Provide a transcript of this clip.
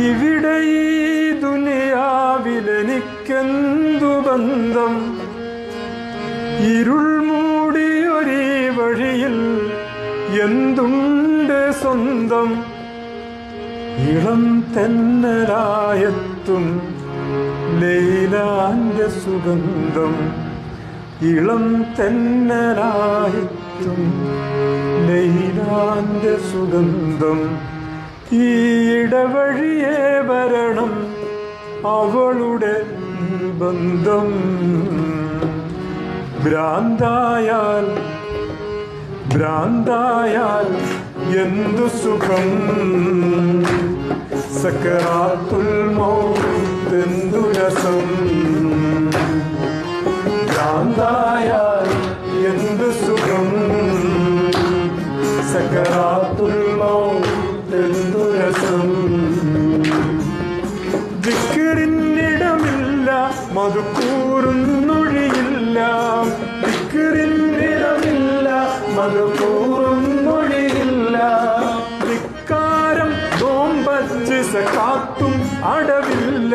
ഇവിടെ ഈ ദുനിയാവിലെനിക്കെന്തു ബന്ധം? ഇരുൾ മൂടിയൊരീ വഴിയിൽ എന്തുണ്ട് സ്വന്തം? ഇളം തെന്നലായെത്തും ലൈലാന്റെ സുഗന്ധം. ഇളം തെന്നലായെത്തും ലൈലാന്റെ സുഗന്ധം. ഈ ഇടവഴിയേ വരണം അവളുടെ ബന്ധം. ഭ്രാന്തായാൽ എന്തു സുഖം? സക്കറാത്തുൽ മൗത്ത് രസം. ഭ്രാന്തായാൽ എന്തു സുഖം? സക്കറാത്തുൽ മൗത്ത് രസം. ദിക്റിനിടമില്ല, മധുക്കൂറുന്നൊഴിയില്ല. ദിക്റിനിടമില്ല, മധുക്കൂറുന്നൊഴിയില്ല. ധിക്കാരം നോമ്പച്ച് സകാത്തും അടവില്ല.